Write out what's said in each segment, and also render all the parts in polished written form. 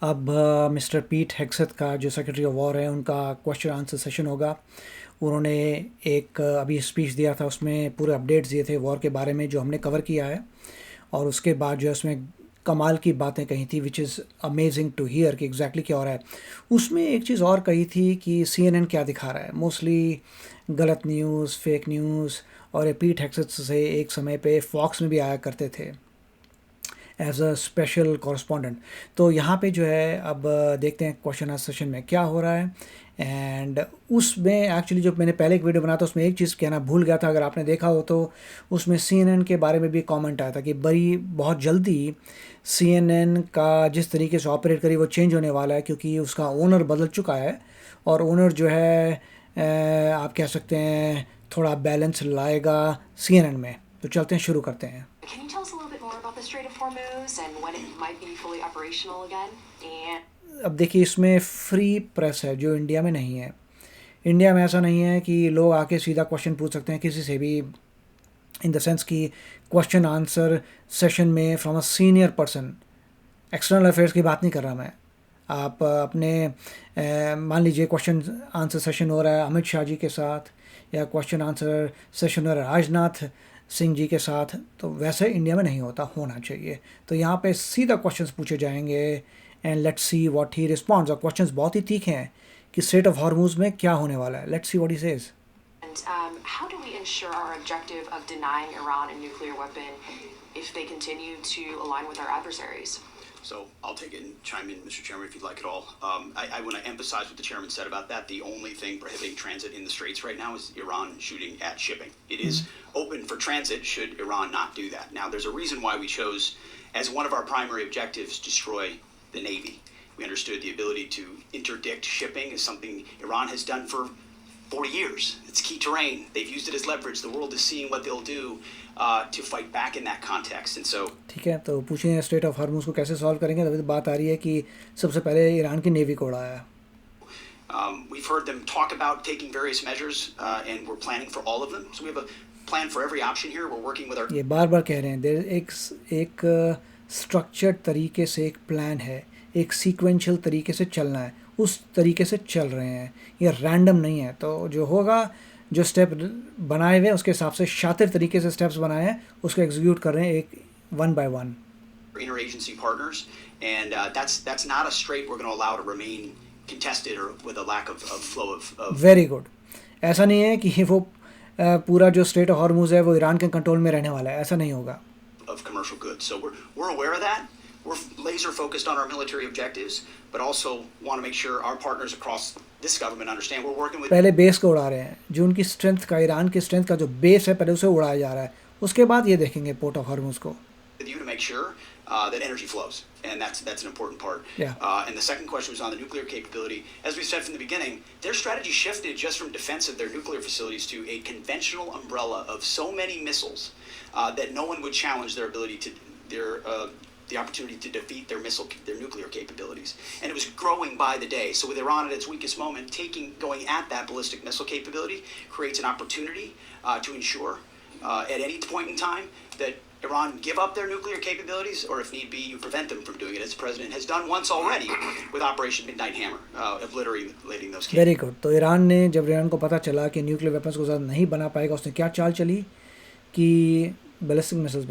अब मिस्टर पीट हेग्सेथ का जो सेक्रेटरी ऑफ वॉर है उनका क्वेश्चन आंसर सेशन होगा। उन्होंने एक अभी स्पीच दिया था, उसमें पूरे अपडेट्स दिए थे वॉर के बारे में जो हमने कवर किया है। और उसके बाद जो है उसमें कमाल की बातें कही थी, which is amazing to hear कि एग्जैक्टली क्या हो रहा है। उसमें एक चीज़ और कही थी कि CNN क्या दिखा रहा है, मोस्टली गलत न्यूज़, फेक न्यूज़। और ये पीट हेग्सेथ से एक समय पे फॉक्स में भी आया करते थे एज अ स्पेशल कॉरस्पॉन्डेंट। तो यहाँ पे जो है अब देखते हैं क्वेश्चन आंसर सेशन में क्या हो रहा है। एंड उसमें एक्चुअली जो मैंने पहले एक वीडियो बनाया था उसमें एक चीज़ कहना भूल गया था, अगर आपने देखा हो तो उसमें CNN के बारे में भी कमेंट आया था कि बड़ी बहुत जल्दी CNN का जिस तरीके से ऑपरेट करी वो चेंज होने वाला है, क्योंकि उसका ओनर बदल चुका है। और ओनर जो है आप कह सकते हैं थोड़ा बैलेंस लाएगा CNN में। तो चलते हैं, शुरू करते हैं। Can you tell us a little bit more about the Strait of Hormuz and when it might be fully operational again? And अब देखिए, इसमें फ्री प्रेस है जो इंडिया में नहीं है। इंडिया में ऐसा नहीं है कि लोग आके सीधा क्वेश्चन पूछ सकते हैं किसी से भी, इन द सेंस कि क्वेश्चन आंसर सेशन में from a senior person. External affairs की बात नहीं कर रहा मैं। आप अपने मान लीजिए क्वेश्चन आंसर सेशन हो रहा है अमित शाह जी के साथ, या क्वेश्चन आंसर सेशन हो रहा है राजनाथ सिंह जी के साथ, तो वैसे इंडिया में नहीं होना चाहिए। तो यहाँ पे सीधा क्वेश्चंस पूछे जाएंगे and let's see what he responds. और क्वेश्चंस बहुत ही तीखे हैं कि स्ट्रेट ऑफ हॉर्मूज में क्या होने वाला है। Let's see what he says. how do we ensure our objective of denying Iran a nuclear weapon if they continue to align with our adversaries? So I'll take it and chime in, Mr. Chairman, if you'd like at all. I want to emphasize what the chairman said about that. The only thing prohibiting transit in the Straits right now is Iran shooting at shipping. It is open for transit should Iran not do that. Now, there's a reason why we chose, as one of our primary objectives, destroy the Navy. We understood the ability to interdict shipping is something Iran has done for 40 years. It's key terrain. They've used it as leverage. The world is seeing what they'll do to fight back in that context. And so ठीक है, तो पूछें straight of Hormuz को कैसे solve करेंगे। तभी तो बात आ रही है कि सबसे पहले ईरान की नेवी को उड़ाया। we've heard them talk about taking various measures, and we're planning for all of them. So we have a plan for every option here. We're working with our ये बार बार कह रहे हैं, देर एक स्ट्रक्चर्ड तरीके से एक प्लान है, एक सीक्वेंशियल तरीके से चलना है, उस तरीके से चल रहे हैं, ये रैंडम नहीं है। तो जो होगा, जो स्टेप बनाए हुए उसके हिसाब से शातिर तरीके से स्टेप्स बनाए हैं, उसको एग्जीक्यूट कर रहे हैं एक one by one. interagency partners, and that's not a strait we're going to allow to remain contested or with a lack of flow of very good. ऐसा नहीं है कि वो पूरा जो स्ट्रेट ऑफ हॉर्मूज है वो ईरान के कंट्रोल में रहने वाला है, ऐसा नहीं होगा। of commercial goods. So we're aware of that. We're laser focused on our military objectives, but also want to make sure our partners across this government understand we're working with पहले base को उड़ा रहे हैं, जो उनकी strength का, Iran की strength का जो बेस है, पहले उसे उड़ाया जा रहा है, उसके बाद ये देखेंगे पोर्ट ऑफ हॉर्मूज को। you to make sure that energy flows, and that's an important part. Yeah. And the second question was on the nuclear capability. As we said from the beginning, their strategy shifted just from defense of their nuclear facilities to a conventional umbrella of so many missiles that no one would challenge their ability to the opportunity to defeat their nuclear capabilities, and it was growing by the day. So with Iran at its weakest moment, going at that ballistic missile capability creates an opportunity to ensure at any point in time that Iran give up their nuclear capabilities, or if need be, you prevent them from doing it, as the president has done once already with Operation Midnight Hammer, obliterating those capabilities. Very good. तो Iran ने, जब Iran को पता चला कि nuclear weapons को ज़्यादा नहीं बना पाएगा, उसने क्या चाल चली कि बैलिस्टिक मिसाइल्स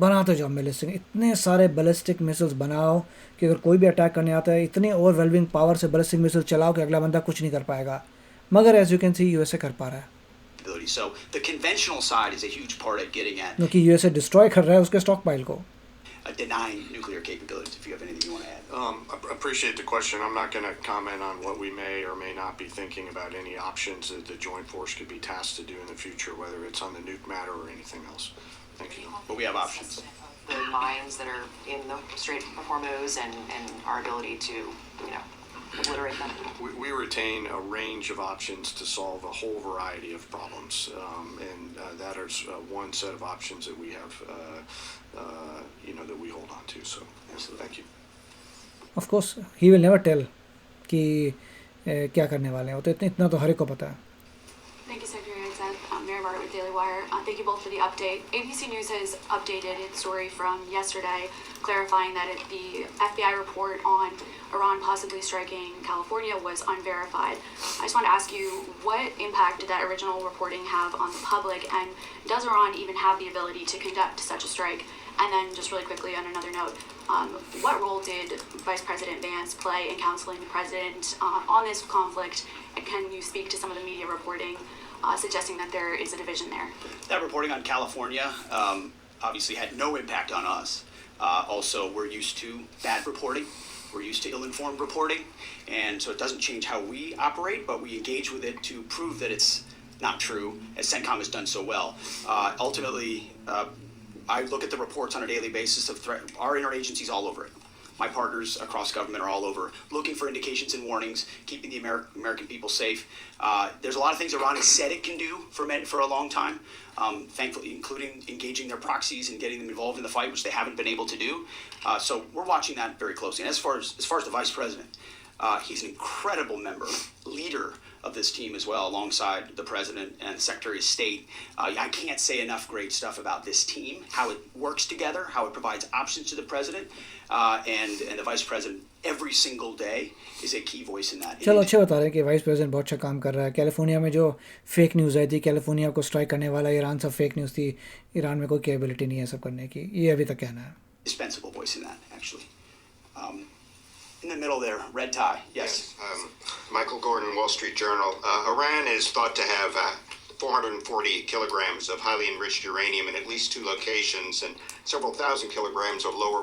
बनाते जाओ। बैलिस्टिक, इतने सारे बैलिस्टिक मिसाइल्स बनाओ कि अगर कोई भी अटैक करने आता है, इतने ओवरवेलमिंग पावर से बैलिस्टिक मिसाइल चलाओ कि अगला बंदा कुछ नहीं कर पाएगा। मगर as you can see USA कर पा रहा है, So the conventional side is a huge part at getting at क्योंकि यूएसए डिस्ट्रॉय कर रहा है उसके स्टॉक पाइल को। denying nuclear capabilities. If you have anything you want to add. I appreciate the question. I'm not going to comment on what we may or may not be thinking about any options that the Joint Force could be tasked to do in the future, whether it's on the nuke matter or anything else. Thank you. But we have options. The mines that are in the Strait of Hormuz and our ability to, obliterate them. We retain a range of options to solve a whole variety of problems, and that is one set of options that we have, that we hold on to. So, thank you. Of course he will never tell कि क्या करने वाले हैं, वो तो इतना तो हर एक को पता है। Thank you, Secretary Hegseth. Mayor Hart with Daily Wire. Thank you both for the update. ABC News has updated its story from yesterday, clarifying that the FBI report on Iran possibly striking California was unverified. I just want to ask you, what impact did that original reporting have on the public, and does Iran even have the ability to conduct such a strike? And then just really quickly on another note, what role did Vice President Vance play in counseling the president on this conflict? And can you speak to some of the media reporting suggesting that there is a division there? That reporting on California obviously had no impact on us. Also, we're used to bad reporting. We're used to ill-informed reporting. And so it doesn't change how we operate, but we engage with it to prove that it's not true, as CENTCOM has done so well. Ultimately, I look at the reports on a daily basis of threat. Our interagencies all over it. My partners across government are all over, looking for indications and warnings, keeping the American people safe. There's a lot of things Iran has said it can do for a long time, thankfully, including engaging their proxies and getting them involved in the fight, which they haven't been able to do. So we're watching that very closely. And as far as the vice president, he's an incredible member, leader of this team as well, alongside the president and the Secretary of State. I can't say enough great stuff about this team, how it works together, how it provides options to the president and the vice president every single day is a key voice in that. चलो अच्छे बता रहे हैं कि vice president बहुत अच्छा काम कर रहा है. कैलिफोर्निया में जो फेक न्यूज़ आई थी, कैलिफोर्निया को स्ट्राइक करने वाला ईरान, सब फेक न्यूज़ थी. ईरान में कोई कैपेबिलिटी नहीं है सब करने की. ये अभी तक कहना है. Indispensable voice in that, actually. In the middle there, red tie. Yes. Michael Gordon, Wall Street Journal. Iran is thought to have 440 kilograms of highly enriched uranium in at least 2 locations and several thousand kilograms of lower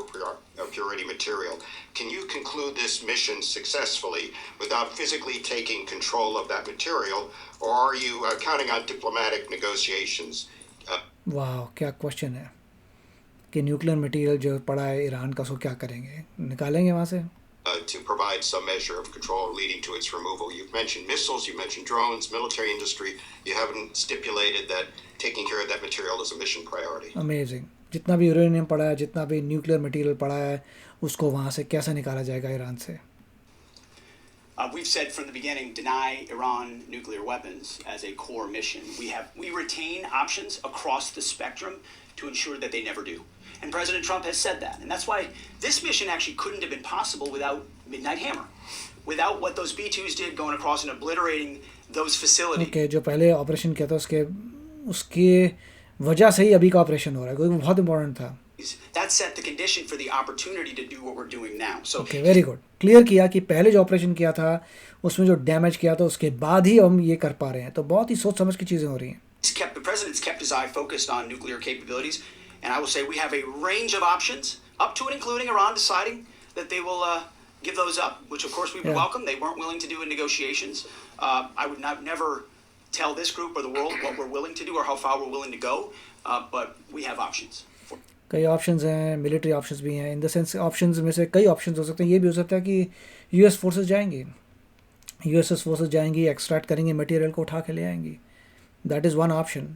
purity material. Can you conclude this mission successfully without physically taking control of that material, or are you counting on diplomatic negotiations? वाह, क्या question है कि nuclear material जो पड़ा है Iran का, सो क्या करेंगे? निकालेंगे वहाँ से? To provide some measure of control leading to its removal. You've mentioned missiles, you've mentioned drones, military industry. You haven't stipulated that taking care of that material is a mission priority. Amazing. जितना भी uranium पड़ा है, जितना भी nuclear material पड़ा है, उसको वहाँ से कैसे निकाला जाएगा ईरान से? We've said from the beginning, deny Iran nuclear weapons as a core mission. We retain options across the spectrum to ensure that they never do. And President Trump has said that. And that's why this mission actually couldn't have been possible without Midnight Hammer. Without what those B-2s did going across and obliterating those facilities. Okay, जो पहले operation किया था उसके वजह से ही अभी का operation हो रहा है, क्योंकि बहुत इम्पोर्टेंट था. That set the condition for the opportunity to do what we're doing now. So okay, very good. Clear किया कि पहले जो ऑपरेशन किया था उसमें जो डैमेज किया था उसके बाद ही हम ये कर पा रहे हैं. तो बहुत ही सोच समझ की चीज़ें हो रही हैं. The president's kept his eye focused on nuclear capabilities. And I will say we have a range of options, up to and including Iran deciding that they will give those up, which of course we would welcome. They weren't willing to do in negotiations. I would never tell this group or the world what we're willing to do or how far we're willing to go, but we have options. कई options हैं, military options भी हैं. In the sense options में से कई options हो सकते हैं. ये भी हो सकता है कि यूएस फोर्सेस जाएंगी, यूएसएस फोर्सेस जाएंगी, एक्सट्रैक्ट करेंगी, मटेरियल को उठा के ले आएंगी. That is one option.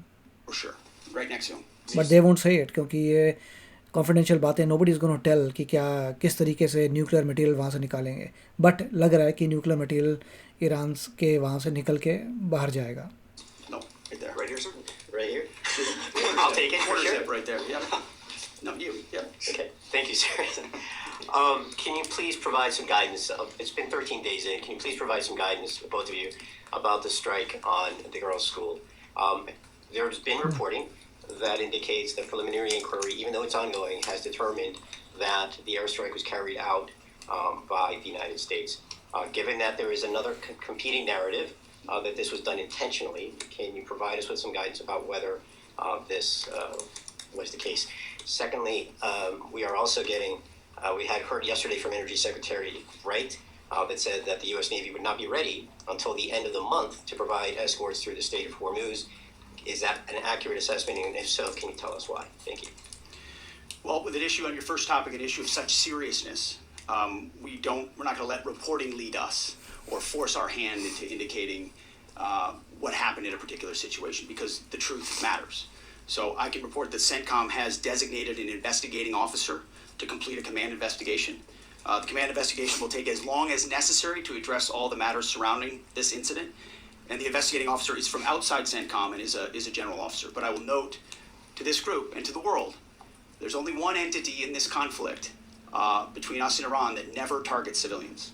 For sure, right next to him. But they won't say it, क्योंकि ये कॉन्फिडेंशियल बातें, नोबडी इज़ गोना टेल कि क्या किस तरीके से न्यूक्लियर मटेरियल वहाँ से निकालेंगे. बट लग रहा है कि न्यूक्लियर मटेरियल ईरान के वहाँ से निकल के बाहर जाएगा. No, right there. Right here, sir? Right here? I'll take it. Quarter zip right there. Yep. No, you. Yep. Okay, thank you, sir. Can you please provide some guidance? It's been 13 days in. Can you please provide some guidance, both of you, about the strike on the girls' school? There's been reporting that indicates that preliminary inquiry, even though it's ongoing, has determined that the airstrike was carried out by the United States. Given that there is another competing narrative that this was done intentionally, can you provide us with some guidance about whether this was the case? Secondly, we are also getting, we had heard yesterday from Energy Secretary Wright that said that the U.S. Navy would not be ready until the end of the month to provide escorts through the Strait of Hormuz. Is that an accurate assessment? And if so, can you tell us why? Thank you. Well, with an issue on your first topic, an issue of such seriousness, we're not going to let reporting lead us or force our hand into indicating what happened in a particular situation, because the truth matters. So I can report that CENTCOM has designated an investigating officer to complete a command investigation. The command investigation will take as long as necessary to address all the matters surrounding this incident. and the investigating officer is from outside CENTCOM and is a general officer. But I will note to this group and to the world, there's only one entity in this conflict between us and Iran that never targets civilians.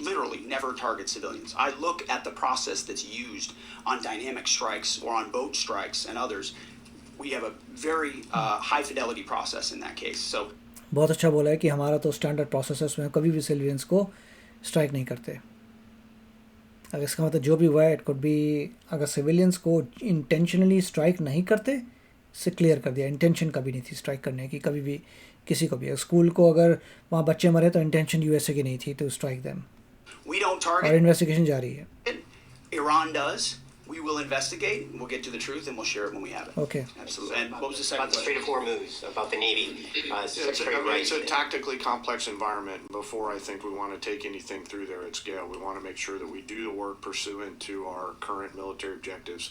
Literally never targets civilians. I look at the process that's used on dynamic strikes or on boat strikes and others. We have a very high fidelity process in that case. So बहुत अच्छा बोला है कि हमारा तो standard process है, उसमें कभी भी सिविलियंस को स्ट्राइक नहीं करते. अगर इसका मतलब जो भी हुआ है, इट कुड बी अगर सिविलियंस को इंटेंशनली स्ट्राइक नहीं करते, से क्लियर कर दिया इंटेंशन कभी नहीं थी स्ट्राइक करने की, कभी भी किसी को भी. स्कूल को अगर वहाँ बच्चे मरे तो इंटेंशन यूएसए की नहीं थी to strike them. we don't और target. इन्वेस्टिगेशन जारी है. Iran does. We will investigate. We'll get to the truth and we'll share it when we have it. Okay. Absolutely. And what was the About second the question? Strait of Hormuz, about the Navy, Secretary Wright. It's a tactically complex environment. Before I think we want to take anything through there at scale, we want to make sure that we do the work pursuant to our current military objectives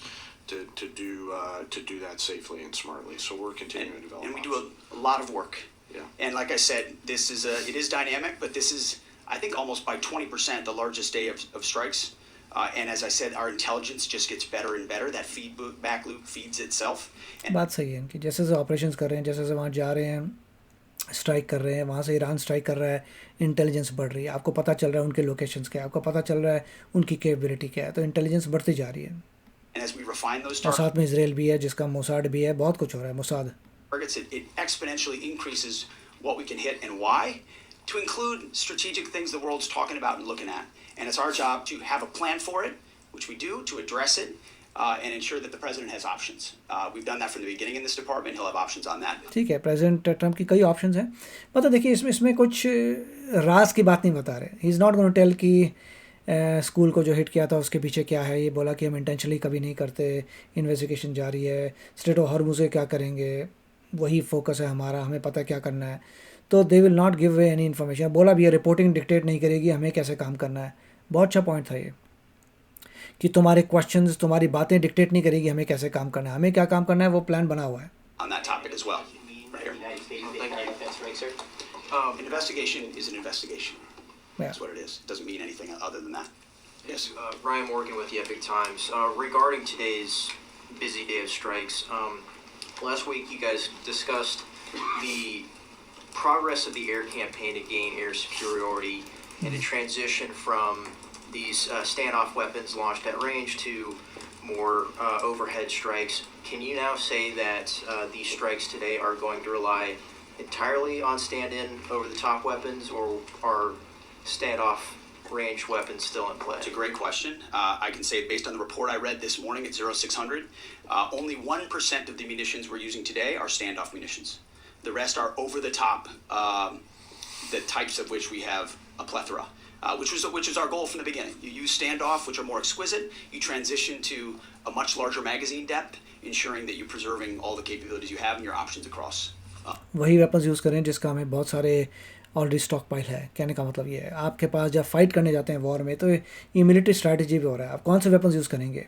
to do that safely and smartly. So we're continuing to develop. And we do a lot of work. Yeah. And like I said, it is dynamic, but this is, I think, almost by 20% the largest day of strikes. And as I said, our intelligence just gets better and better. That feedback loop feeds itself. And बात सही है कि जैसे जैसे operations कर रहे हैं, जैसे जैसे वहाँ जा रहे हैं, स्ट्राइक कर रहे हैं, वहाँ से ईरान स्ट्राइक कर रहा है, इंटेलिजेंस बढ़ रही है, आपको पता चल रहा है उनके लोकेशंस क्या है, आपको पता चल रहा है उनकी कैपेबिलिटी क्या है, तो इंटेलिजेंस बढ़ती जा रही है. as we refine those और साथ में इसराइल भी है जिसका मोसाड भी है, बहुत कुछ हो रहा है. Mossad targets, it exponentially increases what we can hit and why, to include strategic things the world's talking about and looking at. And it's our job to have a plan for it, which we do, to address it, and ensure that the president has options. We've done that from the beginning in this department. He'll have options on that. ठीक है. President Trump की कई options हैं. मतलब देखिए इसमें कुछ राज की बात नहीं बता रहे. He is not going to tell कि स्कूल को जो हिट किया था उसके पीछे क्या है. ये बोला कि हम इंटेंशनली कभी नहीं करते, इन्वेस्टिगेशन जारी है, स्ट्रेट ऑफ हॉर्मुज़ से क्या करेंगे, वही फोकस है हमारा, हमें पता क्या करना है. तो they will not give way any information. बोला भी ये रिपोर्टिंग डिक्टेट नहीं करेगी हमें कैसे काम करना है. बहुत अच्छा पॉइंट था ये कि तुम्हारे क्वेश्चंस, तुम्हारी बातें डिक्टेट नहीं करेगी हमें कैसे काम करना है. हमें क्या काम करना है वो प्लान बना हुआ है. On that topic as well. Right here. United States, that's right, sir. An investigation is an investigation. Yeah. That's what it is. It doesn't mean anything other than that. Yes. Ryan Morgan with the Epic Times. Regarding today's busy day of strikes, last week you guys discussed the progress of the air campaign to gain air superiority and a transition from these standoff weapons launched at range to more overhead strikes. Can you now say that these strikes today are going to rely entirely on stand-in over-the-top weapons, or are standoff range weapons still in play? It's a great question. I can say based on the report I read this morning at 0600, only 1% of the munitions we're using today are standoff munitions. The rest are over the top, the types of which we have a plethora, which is our goal from the beginning. You use standoff, which are more exquisite. You transition to a much larger magazine depth, ensuring that you're preserving all the capabilities you have and your options across. वही weapons use करें जिसका हमें बहुत सारे already stock pile है. कहने का मतलब ये है, आपके पास जब फाइट करने जाते हैं वॉर में, तो ये मिलिट्री स्ट्रैटेजी भी हो रहा है. आप कौन से वेपन्स यूज़ करेंगे,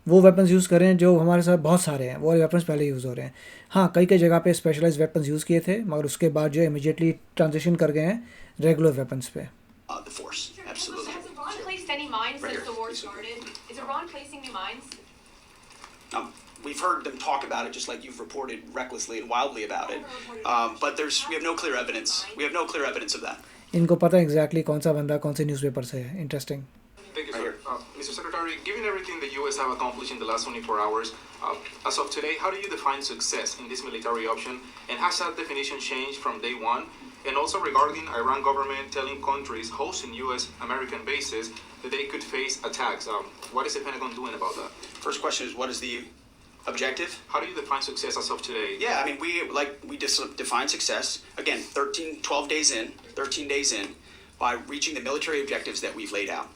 वो वेपन्स यूज़ करें जो हमारे साथ बहुत सारे हैं, वो वेपन्स पहले यूज़ हो रहे हैं. हाँ, कई जगह पे स्पेशलाइज्ड वेपन्स यूज़ किए थे, मगर उसके बाद जो इमीडिएटली ट्रांजिशन कर गए हैं रेगुलर वेपन्स पे. The force, absolutely. Has Iran placed any mines Right since the here. war started? Is Iran placing new mines? We've heard them talk about it, just like you've reported recklessly and wildly about it. But we have no clear evidence. We have no clear evidence of that. इनको पता है exactly कौन सा बंदा कौन से newspaper से है. Interesting. Thank you, sir. Mr. Secretary, given everything the U.S. have accomplished in the last 24 hours, as of today, how do you define success in this military option? And has that definition changed from day one? And also regarding Iran government telling countries hosting U.S. American bases that they could face attacks, what is the Pentagon doing about that? First question is, what is the objective? How do you define success as of today? Yeah, I mean, we define success, again, 12 days in, by reaching the military objectives that we've laid out.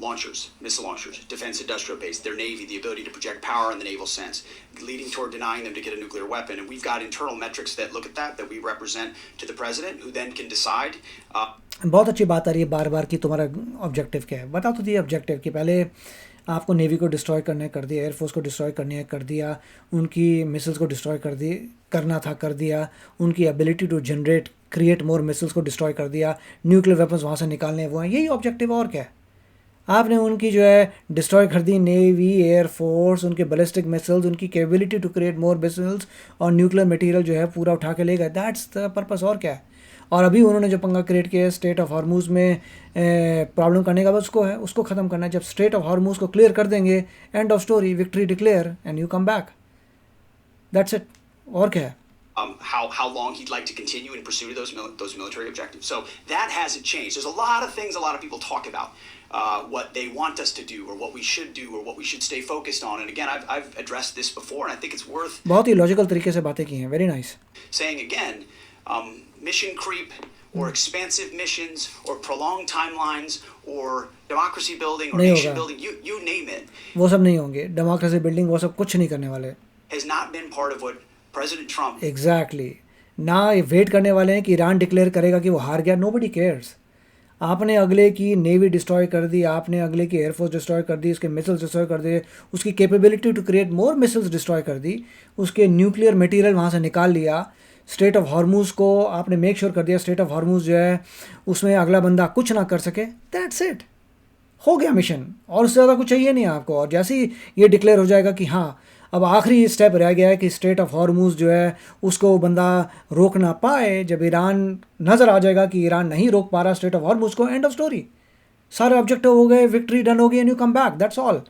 Launchers, missile launchers, defense industrial base, their navy, the ability to project power in the naval sense, leading toward denying them to get a nuclear weapon. And we've got internal metrics that look at that we represent to the president, who then can decide. बहुत अच्छी बात आ रही है बार बार कि तुम्हारा objective क्या है. बताओ तो दिए ऑब्जेक्टिव कि पहले आपको नेवी को डिस्ट्रॉय करना है, कर दिया. एयरफोर्स को डिस्ट्रॉय करनी है, कर दिया. उनकी मिसाइल्स को डिस्ट्रॉय करना था, कर दिया. उनकी ability to generate create more missiles को डिस्ट्रॉय कर दिया. न्यूक्लियर वेपन्स वहाँ से निकालने वो हैं. यही ऑब्जेक्टिव और क्या है. आपने उनकी जो है डिस्ट्रॉय कर दी नेवी, एयरफोर्स, उनके बैलिस्टिक मिसाइल्स, उनकी capability to create more missiles और न्यूक्लियर मटेरियल जो है पूरा उठा के ले गए। दैट्स द पर्पस, और क्या है। और अभी उन्होंने जो पंगा क्रिएट किया है स्ट्रेट ऑफ हॉर्मूज़ में प्रॉब्लम करने का, बस उसको है, उसको ख़त्म करना है। जब स्ट्रेट ऑफ हॉर्मूज़ को क्लियर कर देंगे, end of story, victory declare and you come back, that's it. और क्या है। How long he'd like to continue in pursuit of those military objectives. So that hasn't changed. There's a lot of things a lot of people talk about, what they want us to do, or what we should do, or what we should stay focused on. And again, I've addressed this before, and I think it's worth बहुत ही logical तरीके से बातें की हैं, very nice. saying again. Mission creep, or expansive missions, or prolonged timelines, or democracy building, or नहीं nation होगा। building, you name it, वो सब नहीं होंगे, डेमोक्रेसी बिल्डिंग वो सब कुछ नहीं करने वाले। has not been part of what President Trump exactly ना ये वेट करने वाले हैं कि ईरान डिक्लेयर करेगा कि वो हार गया। Nobody cares. आपने अगले की नेवी डिस्ट्रॉय कर दी, आपने अगले की एयरफोर्स डिस्ट्रॉय कर दी, उसके मिसाइल्स डिस्ट्रॉय कर दिए, उसकी capability to create more missiles destroy कर दी, उसके न्यूक्लियर मटेरियल वहाँ से निकाल लिया। स्ट्रेट ऑफ हॉर्मूज़ को आपने मेक श्योर कर दिया, स्ट्रेट ऑफ हॉर्मूज़ जो है उसमें अगला बंदा कुछ ना कर सके। दैट्स इट, हो गया मिशन, और उससे ज़्यादा कुछ चाहिए नहीं आपको। और जैसे ही ये डिक्लेयर हो जाएगा कि हाँ अब आखिरी स्टेप रह गया है कि स्ट्रेट ऑफ हॉर्मूज़ जो है उसको बंदा रोक ना पाए, जब ईरान नज़र आ जाएगा कि ईरान नहीं रोक पा रहा स्ट्रेट ऑफ हॉर्मूज़ को, एंड ऑफ स्टोरी, सारे ऑब्जेक्टिव हो गए, विक्ट्री डन हो गई, and you come back, that's all.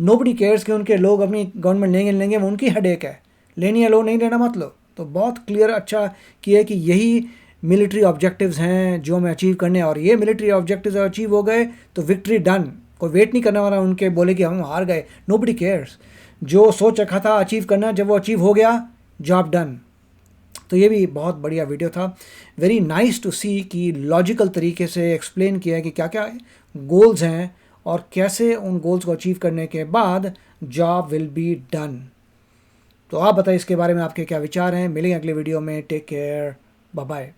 Nobody cares कि उनके लोग अपनी गवर्नमेंट लेंगे वो उनकी हेडेक है, लेनी है लो, नहीं लेना मत लो। तो बहुत क्लियर अच्छा किया है कि यही मिलिट्री ऑब्जेक्टिव्स हैं जो हमें अचीव करने हैं, और ये मिलिट्री ऑब्जेक्टिव्स अचीव हो गए तो विक्ट्री डन। कोई वेट नहीं करने वाला उनके बोले कि हम हार गए। Nobody cares. जो सोच रखा था अचीव करना, जब वो अचीव हो गया, जॉब डन। तो ये भी बहुत बढ़िया वीडियो था। वेरी नाइस टू सी कि लॉजिकल तरीके से एक्सप्लेन किया है कि क्या क्या गोल्स हैं और कैसे उन गोल्स को अचीव करने के बाद जॉब विल बी डन। तो आप बताइए इसके बारे में आपके क्या विचार हैं। मिलेंगे अगले वीडियो में। Take care, bye bye.